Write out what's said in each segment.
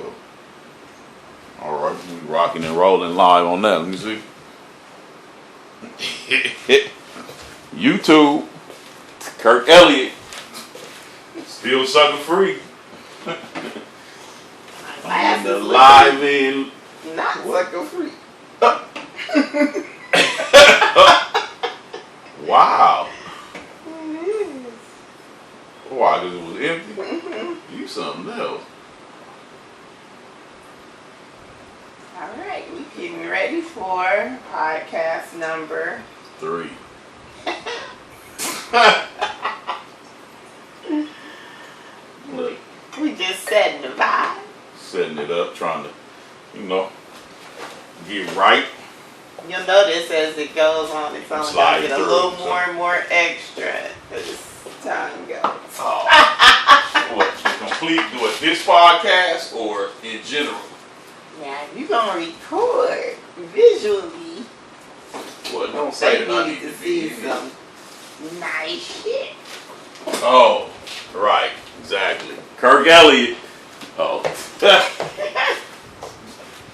go. All right, we rocking and rolling live on that. Let me see. YouTube, Kirk Elliott, still sucker free. I'm the live in. Not sucker free. Wow. It is. Why? Because it was empty? Mm-hmm. You something else. All right, we getting ready for podcast number 3. We just setting the vibe. Setting it up, trying to, get right. You'll notice as it goes on, it's only going to get a little more and more extra as time goes. Oh. What, complete, do it this podcast or in general? Now, if you're going to record visually, Well, don't say they that I need to see some nice shit. Oh, right, exactly. Kirk Elliott. Oh.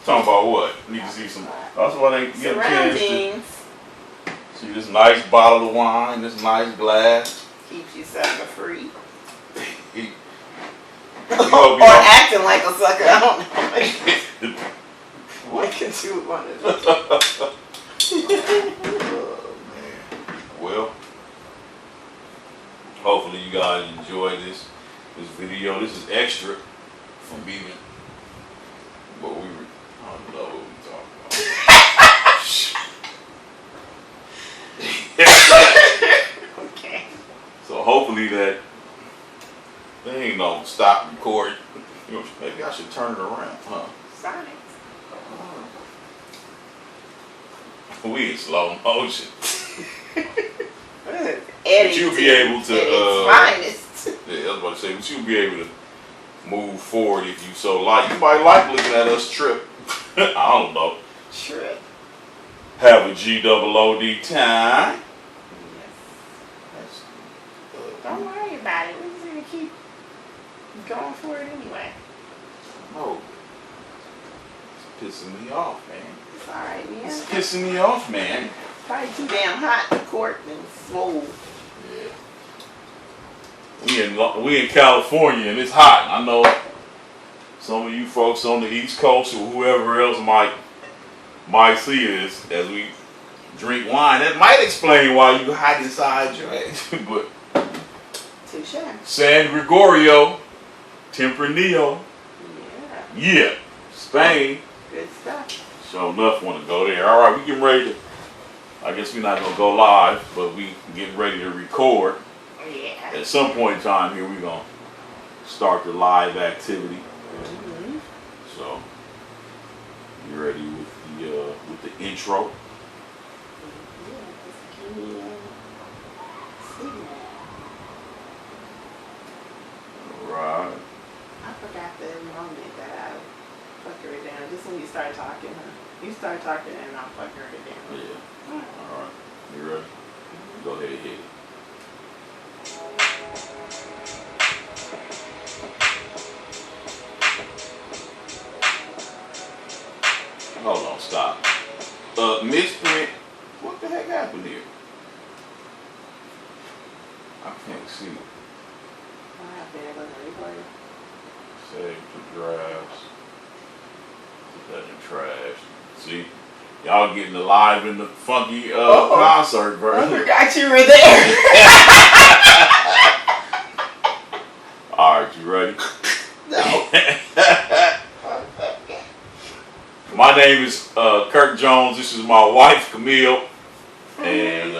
Talking about what? Need to see some. That's why they get a chance to see this nice bottle of wine, this nice glass. Keeps you sucker free. Or acting like a sucker. I don't know. What could you want to do? Oh, man. Well, hopefully you guys enjoy this video. This is extra from even. But I don't know what we talking about. Okay. So hopefully that they ain't no stop recording. Maybe I should turn it around, huh? Sonic. We in slow motion. But you'll be able to. Finest. Yeah, I was about to say, but you'll be able to move forward if you so like. You might like looking at us trip. I don't know. Trip. Have a GOOD time. Yes. Don't worry about it. We're just gonna keep going for it anyway. Oh, it's pissing me off, man. It's alright, man. It's pissing me off, man. Probably too damn hot in court and swole. Yeah. We in California and it's hot. I know some of you folks on the East Coast or whoever else might see this as we drink wine. That might explain why you hide inside your ass. But Touche. San Gregorio, Tempranillo, yeah, Spain. Good stuff. Sure enough, want to go there. All right, we getting ready to. I guess we're not gonna go live, but we getting ready to record. Yeah. At some point in time here, we're gonna start the live activity. Mm-hmm. So, you ready with the intro? All right. I forgot the moment that I fucked her down. Just when you start talking, huh? You start talking and I'll fuck her down. Yeah. All right. You ready? Mm-hmm. Go ahead and hit it. Hold on, stop. Misprint. What the heck happened here? I can't see. Save the drafts. Put that in trash. See? Y'all getting the live in the funky concert version. I forgot you were there. Alright, you ready? No. My name is Kirk Jones. This is my wife, Camille. And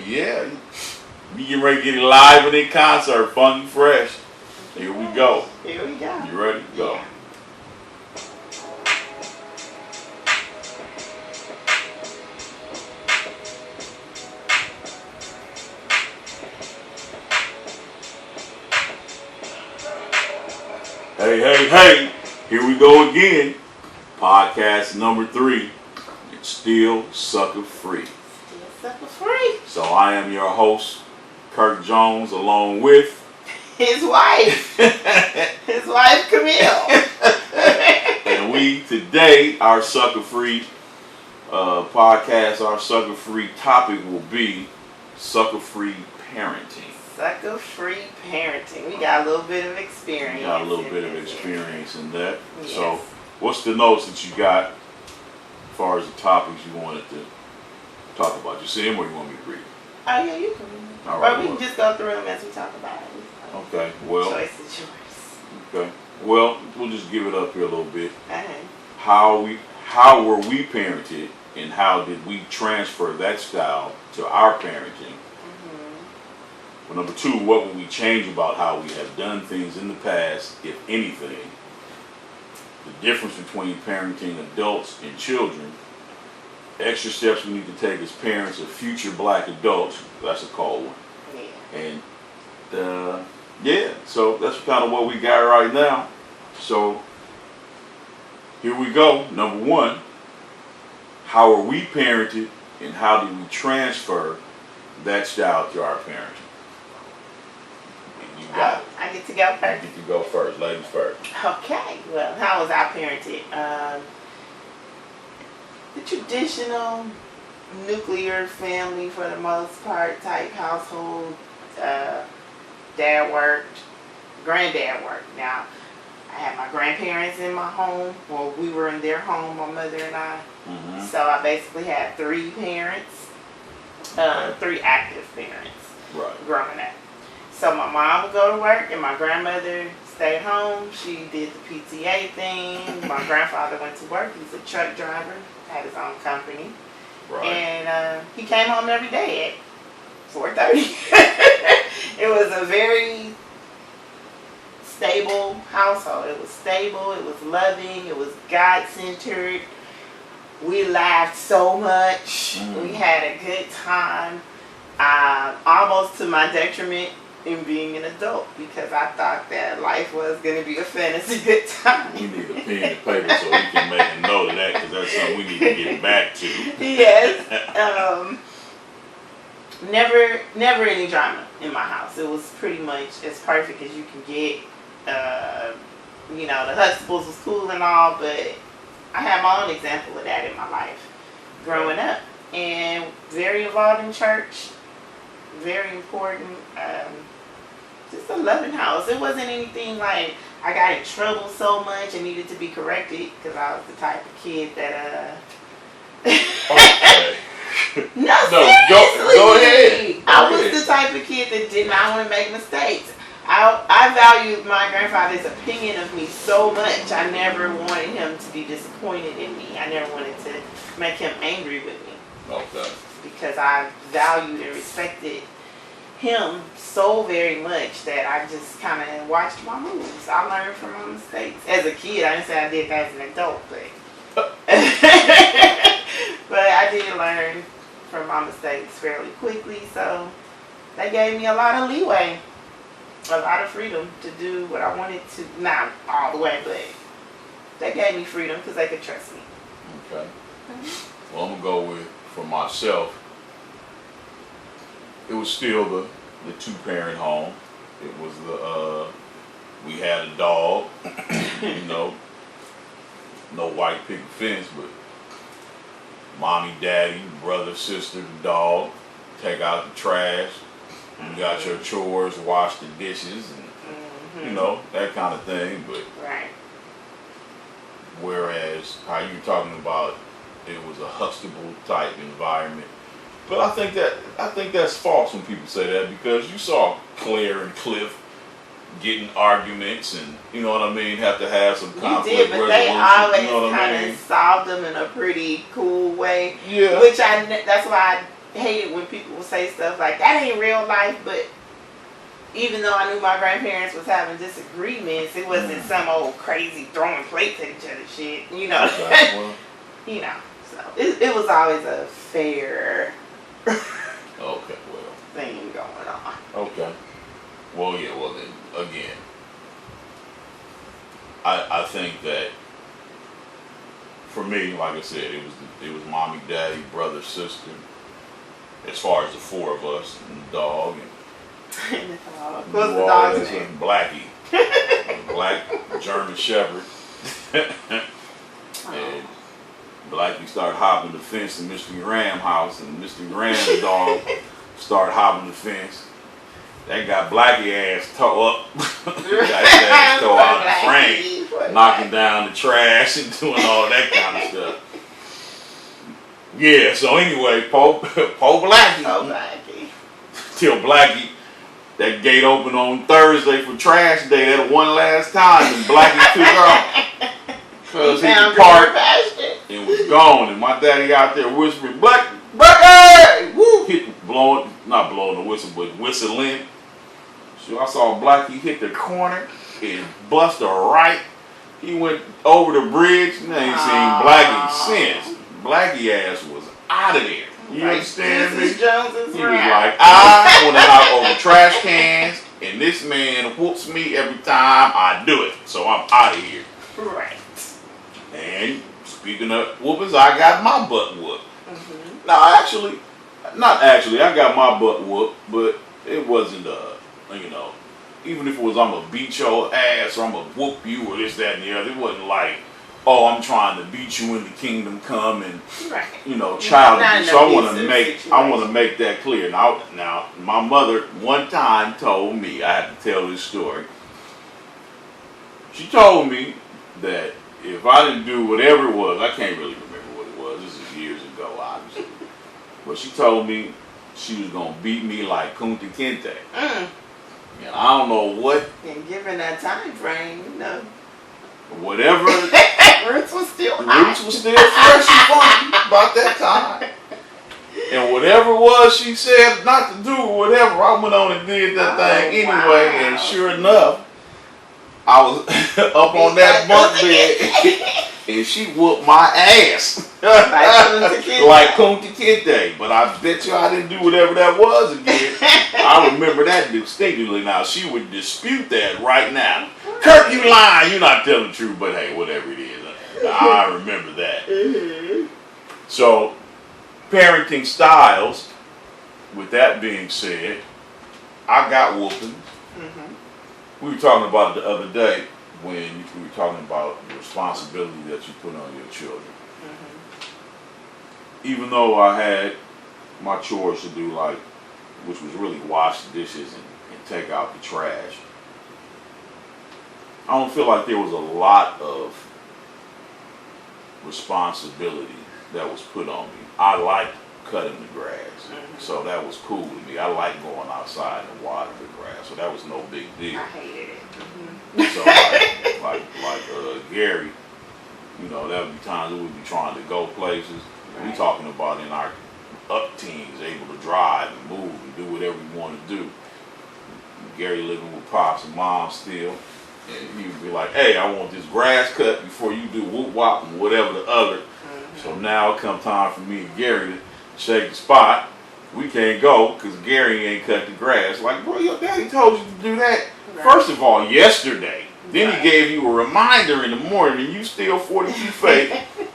yeah, we getting ready to get it live in a concert, funky fresh. Here we go. Here we go. You ready? Go. Yeah. Hey, hey, hey. Here we go again. Podcast number 3. It's still sucker free. Still sucker free. So I am your host, Kirk Jones, along with his wife. His wife, Camille. today, our sucker-free podcast, our sucker-free topic will be sucker-free parenting. Sucker-free parenting. We got a little bit of experience. We got a little bit of experience in that. Yes. So, what's the notes that you got as far as the topics you wanted to talk about? You see them, or you want me to read them? Oh yeah, you can. All right, or we can just go through them as we talk about it. Okay. Well. Choice is yours. Okay. Well, we'll just give it up here a little bit. Uh-huh. How were we parented, and how did we transfer that style to our parenting? Well, number two, what would we change about how we have done things in the past, if anything? The difference between parenting adults and children. Extra steps we need to take as parents of future black adults. That's a cold one. Yeah. And yeah, so that's kind of what we got right now. So here we go. Number one, how are we parented, and how did we transfer that style to our parenting? You got it. I get to go first. You get to go first. Ladies first. Okay. Well, how was I parented? The traditional nuclear family, for the most part, type household. Dad worked, granddad worked. Now, I had my grandparents in my home. Well, we were in their home, my mother and I. Mm-hmm. So I basically had three parents, three active parents growing up. So my mom would go to work and my grandmother stayed home. She did the PTA thing. My grandfather went to work. He's a truck driver, had his own company. Right. And he came home every day at 4:30. It was a very stable household. It was stable. It was loving. It was God-centered. We laughed so much. We had a good time. Almost to my detriment in being an adult, because I thought that life was going to be a fantasy good time. We need a pen and paper so we can make a note of that, because that's something we need to get back to. Yes. Never any drama in my house. It was pretty much as perfect as you can get. The Huxtables was cool and all, but I had my own example of that in my life growing up. And very involved in church. Very important. Just a loving house. It wasn't anything like I got in trouble so much and needed to be corrected, because I was the type of kid that Okay. No, seriously. Go ahead. I was the type of kid that did not want to make mistakes. I valued my grandfather's opinion of me so much. I never wanted him to be disappointed in me. I never wanted to make him angry with me. Okay. Because I valued and respected him so very much that I just kind of watched my moves. I learned from my mistakes. As a kid, I didn't say I did that as an adult, but but I did learn from my mistakes fairly quickly. So that gave me a lot of leeway, a lot of freedom to do what I wanted to. Not all the way, but they gave me freedom because they could trust me. Okay. Well, I'm going to go with, for myself, it was still the two-parent home. It was we had a dog, no white picket fence, but mommy, daddy, brother, sister, the dog, take out the trash, you got your chores, wash the dishes, and that kind of thing. But right. Whereas how you talking about, it was a Huxtable type environment. But I think that's false when people say that, because you saw Claire and Cliff getting arguments, and you know what I mean, have to have some conflict resolution. You did, but they always kind of solved them in a pretty cool way. Yeah. Which that's why I hated when people would say stuff like that ain't real life. But even though I knew my grandparents was having disagreements, it wasn't some old crazy throwing plates at each other shit. Well, So it was always a fair thing going on. Okay. Well, yeah. Well, then again, I think that for me, like I said, it was mommy, daddy, brother, sister. As far as the four of us, and the dog, and what's the dog's name? Blackie, Black German Shepherd. And Blackie started hopping the fence in Mr. Graham's house, and Mr. Graham's dog started hopping the fence. That got Blackie ass tore up. Got his ass tore out the frame, knocking down the trash and doing all that kind of stuff. Yeah, so anyway, Po Blackie. Till Blackie, that gate opened on Thursday for trash day that one last time, and Blackie took off. Cause he parked and was gone, and my daddy out there whispering, Blackie, woo, not blowing the whistle, but whistling. So I saw Blackie hit the corner and bust a right. He went over the bridge, and I ain't seen Blackie since. Blackie ass was out of there. You understand me? He was like, I want to knock over trash cans, and this man whoops me every time I do it. So I'm out of here. Right. And speaking of whoopers, I got my butt whooped. Mm-hmm. Now, I got my butt whooped, but it wasn't, even if it was I'm going to beat your ass or I'm going to whoop you or this, that, and the other, it wasn't like, oh, I'm trying to beat you in the kingdom come and, child abuse. So I want to make that clear. Now, my mother one time told me, I have to tell this story. She told me that if I didn't do whatever it was, I can't really remember what it was. This is years ago, obviously. But she told me she was going to beat me like Kunta Kinte. And I don't know what. And given that time frame, whatever. Roots was still fresh and funky about that time. And whatever it was she said not to do or whatever, I went on and did that thing anyway. Wow. And sure enough, I was up on that bunk bed and she whooped my ass. Like Kunta Kinte. But I bet you I didn't do whatever that was again. I remember that distinctly now. She would dispute that right now. Kirk, you lying. You're not telling the truth, but hey, whatever it is. I remember that. Mm-hmm. So, parenting styles, with that being said, I got whoopings. Mm-hmm. We were talking about it the other day when we were talking about the responsibility that you put on your children. Mm-hmm. Even though I had my chores to do, which was really wash the dishes and take out the trash, I don't feel like there was a lot of responsibility that was put on me. I liked cutting the grass, so that was cool to me. I liked going outside and watering the grass, so that was no big deal. I hated it. So like Gary, there would be times that we'd be trying to go places. Right. We talking about in our up teens, able to drive and move and do whatever we want to do. Gary living with pops and mom still. And he would be like, hey, I want this grass cut before you do whoop wop and whatever the other. Mm-hmm. So now it come time for me and Gary to shake the spot. We can't go because Gary ain't cut the grass. Like, bro, your daddy told you to do that. Right. First of all, yesterday. Then he gave you a reminder in the morning and you still 40 feet fake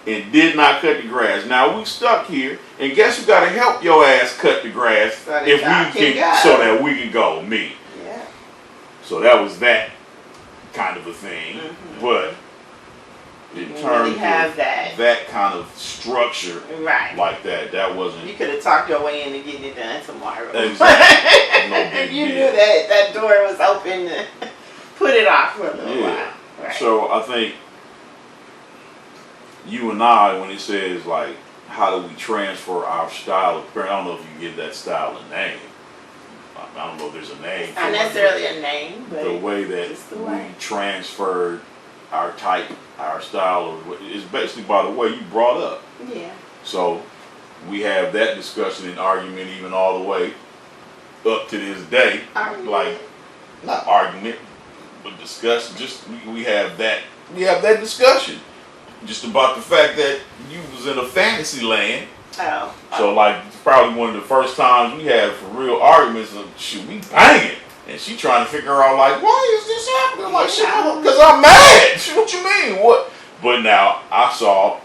and did not cut the grass. Now we stuck here and guess who got to help your ass cut the grass so that we can go, me. Yeah. So that was that kind of a thing, but in terms of that kind of structure, like that wasn't. You could have talked your way into getting it done tomorrow. Exactly. No big you deal. knew that door was open to put it off for a little while. Right. So I think you and I, when it says how do we transfer our style of parenting, I don't know if you give that style a name. I don't know if there's a name. Not necessarily a name, but the way that we transferred our style is basically by the way you brought up. Yeah. So we have that discussion and argument even all the way up to this day. Not argument, but discussion. Just we have that discussion just about the fact that you was in a fantasy land. Oh. So probably one of the first times we had for real arguments of shoot, we banging. And she trying to figure out why is this happening? I'm like, shit, because I'm mad. Shit, what you mean? What? But now I saw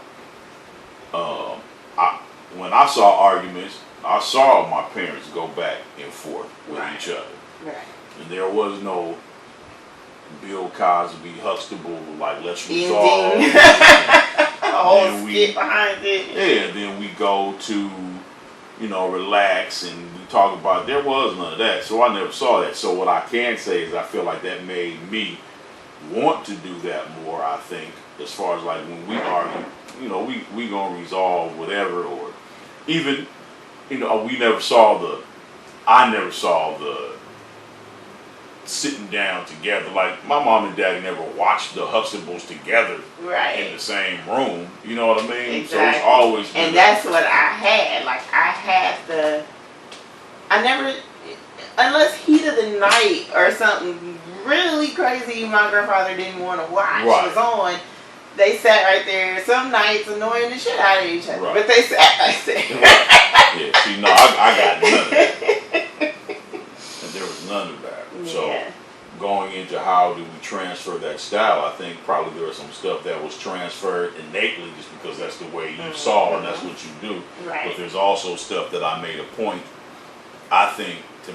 when I saw arguments, I saw my parents go back and forth with each other. Right. And there was no Bill Cosby, Huxtable, let's resolve. whole then skit behind it. Yeah, then we go to, relax and we talk about. There was none of that, so I never saw that. So what I can say is I feel like that made me want to do that more. I think as far as like when we argue, we gonna resolve whatever, or even, we never saw I never saw the sitting down together. Like my mom and daddy never watched the Huxtables together in the same room. You know what I mean? Exactly. So it's always been that's what I had. Like I had I never, unless heat of the night or something really crazy my grandfather didn't want to watch was on. They sat right there. Some nights annoying the shit out of each other, but they sat right there. Yeah, see, no, I got none of that. And there was none of that. So going into how do we transfer that style, I think probably there was some stuff that was transferred innately just because that's the way you saw and that's what you do. Right. But there's also stuff that I made a point, I think, to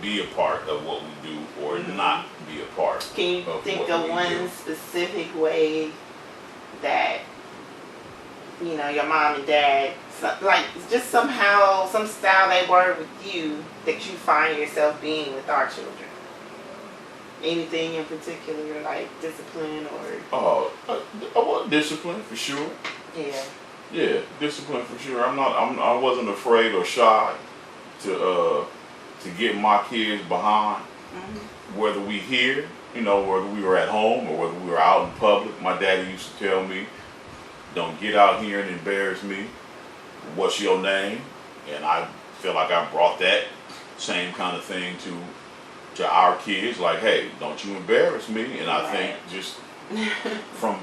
be a part of what we do or not be a part. Can you think of one specific way that your mom and dad, like just somehow, some style they were with you that you find yourself being with our children? Anything in particular, like discipline or? Well, discipline for sure. Yeah. Yeah, discipline for sure. I wasn't afraid or shy to get my kids behind, whether we here, whether we were at home or whether we were out in public. My daddy used to tell me, "Don't get out here and embarrass me. What's your name?" And I feel like I brought that same kind of thing to our kids. Like, hey, don't you embarrass me. And I think just from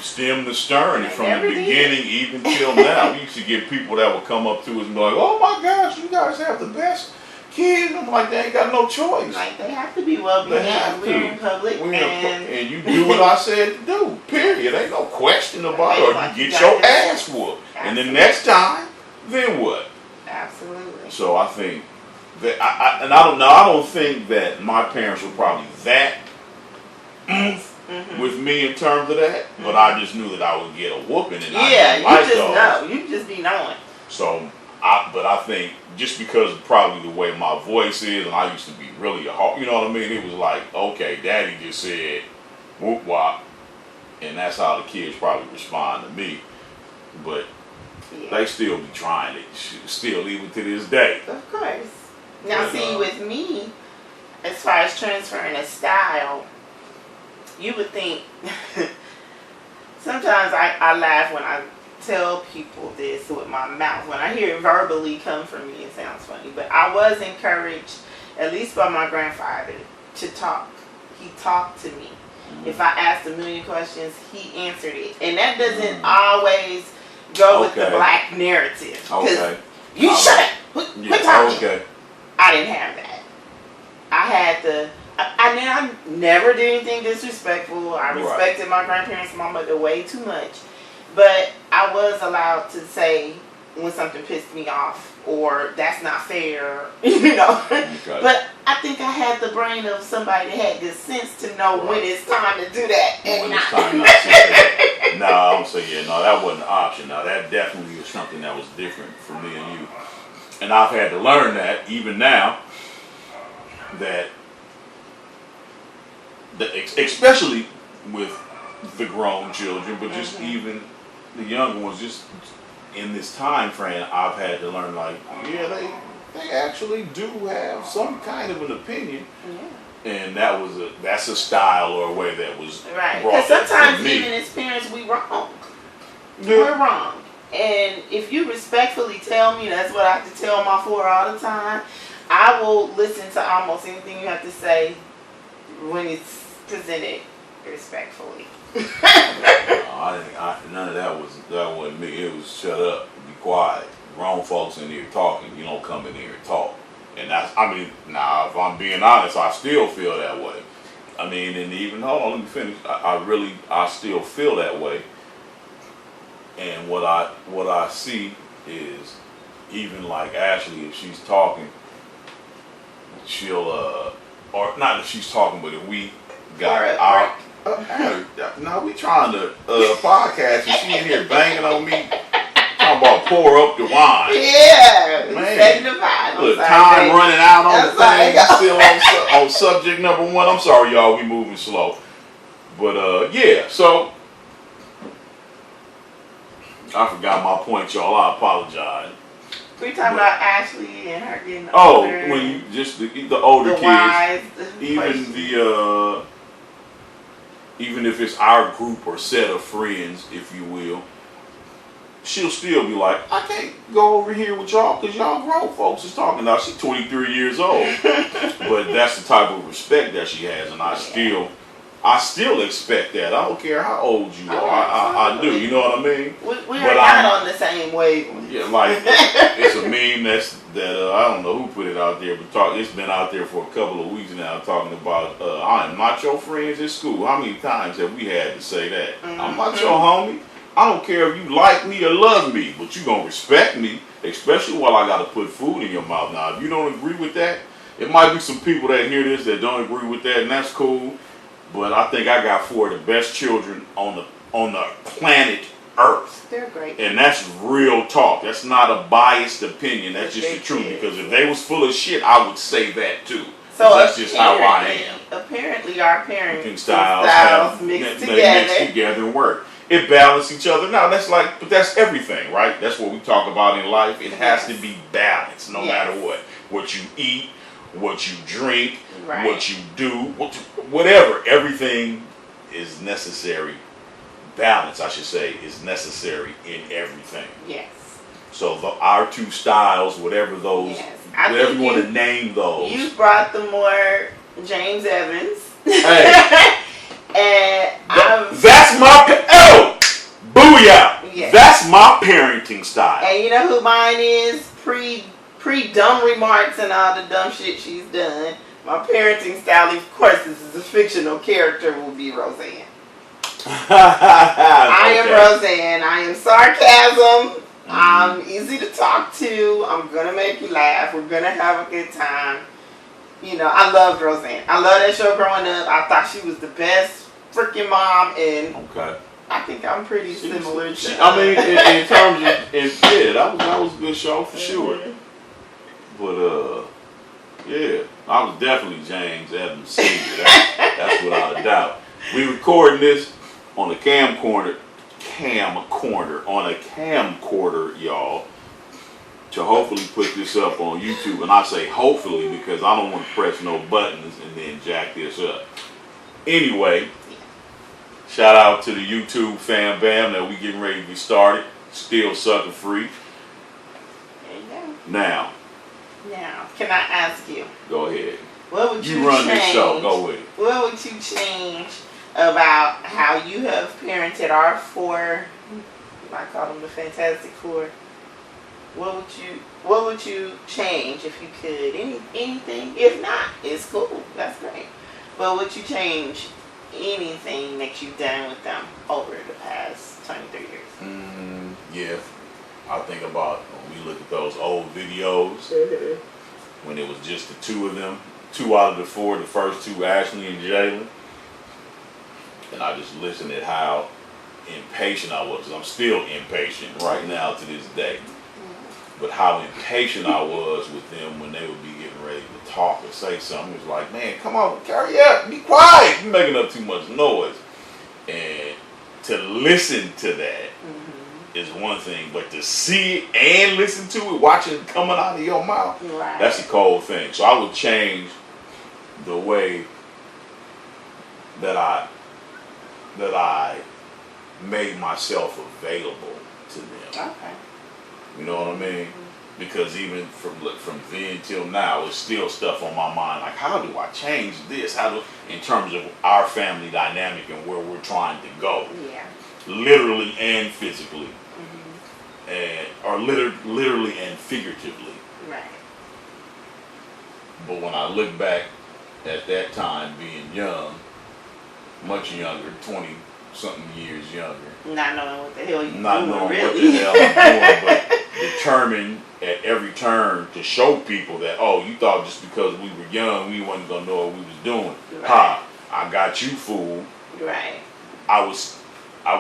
stem to stern and from the beginning even till now, we used to get people that would come up to us and be like, "Oh my gosh, you guys have the best kids." I'm like, they ain't got no choice. Like, they have to be well behaved. We're in public. And you do what I said to do, period. Ain't no question about it. Or you get your ass whooped. And the next time, then what? Absolutely. So I think that, I don't think that my parents were probably that with me in terms of that, but I just knew that I would get a whooping. And you just be knowing. So, but I think just because of probably the way my voice is, and I used to be really hard, you know what I mean? It was like, okay, daddy just said, whoop wop, and that's how the kids probably respond to me. But they still be trying it, still even to this day. Of course. Now, see, with me, as far as transferring a style, you would think, sometimes I laugh when I tell people this with my mouth. When I hear it verbally come from me, it sounds funny. But I was encouraged, at least by my grandfather, to talk. He talked to me. If I asked a million questions, he answered it. And that doesn't always go with the black narrative. Because you shut up. Quit talking. I didn't have that. I had I never did anything disrespectful. I respected my grandparents and my mother way too much. But I was allowed to say when something pissed me off or that's not fair, But I think I had the brain of somebody that had good sense to know when it's time to do that and not. No, I don't say that wasn't an option. Now that definitely is something that was different for me and you. And I've had to learn that even now, that especially with the grown children, but just even the younger ones, just in this time frame, I've had to learn, like, they actually do have some kind of an opinion. And that's a style or a way that was right. Because sometimes even as parents, we wrong. We're wrong. And if you respectfully tell me, that's what I have to tell my 4 all the time, I will listen to almost anything you have to say when it's presented respectfully. None of that wasn't me. It was shut up, be quiet. Grown folks in here talking. You don't come in here and talk. And that's, now if I'm being honest, I still feel that way. And even, hold on, let me finish. I still feel that way. And what I see is, even like Ashley, if she's talking, she'll or not if she's talking, but if we got Now we trying to podcast and she in here banging on me. Talking about pour up the wine. Yeah, Man. setting the vibe. Look, time running out on the thing. Still on subject number 1. I'm sorry, y'all. We moving slow. But yeah. So I forgot my point, y'all. I apologize. We talking about Ashley and her getting older. Oh, when you just the older kids, wise, even if it's our group or set of friends, if you will, she'll still be like, I can't go over here with y'all because y'all grown folks is talking. Now she's 23 years old, but that's the type of respect that she has, and I still expect that. I don't care how old you are. I do. You know what I mean? We're not on the same wavelength. Yeah, like it's a meme that I don't know who put it out there, but it's been out there for a couple of weeks now, talking about I am not your friends at school. How many times have we had to say that? I'm not your homie. I don't care if you like me or love me, but you gonna respect me, especially while I gotta put food in your mouth. Now, if you don't agree with that, it might be some people that hear this that don't agree with that, and that's cool. But I think I got 4 of the best children on the planet Earth. They're great. And that's real talk. That's not a biased opinion. That's just the truth. Because if they was full of shit, I would say that too. So that's just how I am. Apparently, our parenting styles mixed together and work. It balances each other. Now but that's everything, right? That's what we talk about in life. It has to be balanced, no matter what. What you eat, what you drink, what you do, whatever. Everything is necessary. Balance, I should say, is necessary in everything. Yes. So our 2 styles, whatever those, whatever you want to name those. You brought the more James Evans. Hey. And that's my booyah. Yes. That's my parenting style. And you know who mine is? Pre dumb remarks and all the dumb shit she's done. My parenting style, of course, this is a fictional character, will be Roseanne. I am Roseanne. I am sarcasm. I'm easy to talk to. I'm gonna make you laugh. We're gonna have a good time. You know, I loved Roseanne. I loved that show growing up. I thought she was the best freaking mom, and I think I'm pretty similar to I mean, in terms of, that was a good show for sure. But yeah, I was definitely James Evans Senior. That's without a doubt. We recording this on a camcorder, y'all, to hopefully put this up on YouTube. And I say hopefully because I don't want to press no buttons and then jack this up. Anyway, shout out to the YouTube fam bam that we getting ready to get started. Still sucker free. There you go. Now, can I ask you? Go ahead. What would you run change? This show. Go with it. What would you change about how you have parented our 4? I call them the Fantastic 4. What would you change if you could? Anything? If not, it's cool. That's great. But would you change anything that you've done with them over the past 23 years? Yeah. I think about when we look at those old videos when it was just the 2 of them, 2 out of the 4, the first 2, Ashley and Jalen. And I just listened at how impatient I was. I'm still impatient right now to this day. But how impatient I was with them when they would be getting ready to talk or say something. It was like, man, come on, hurry up, be quiet. You're making up too much noise. And to listen to that is one thing, but to see it and listen to it, watch it coming out of your mouth, that's a cold thing. So I would change the way that I made myself available to them. Okay. You know what I mean? Because even from then till now, it's still stuff on my mind. Like, how do I change this? In terms of our family dynamic and where we're trying to go, literally and physically, or literally and figuratively. Right. But when I look back at that time, being young, much younger, 20-something years younger, not knowing what the hell you're doing, not knowing really. what the hell I'm doing, but determined at every turn to show people that, oh, you thought just because we were young we wasn't gonna know what we was doing. Right. Ha! I got you, fool. Right. I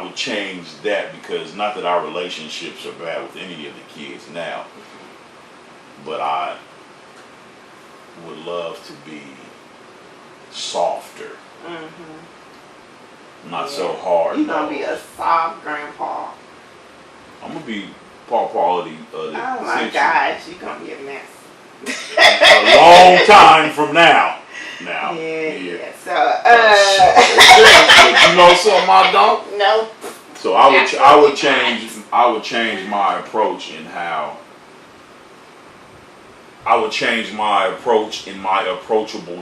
would change that, because not that our relationships are bad with any of the kids now, but I would love to be softer, not so hard. You're gonna be a soft grandpa. I'm gonna be Paul of the Oh my century. gosh, you're gonna be a mess. A long time from now. Now. Yeah. So, But you know something I don't? no. So I would change my approach in how I would change my approach in my approachable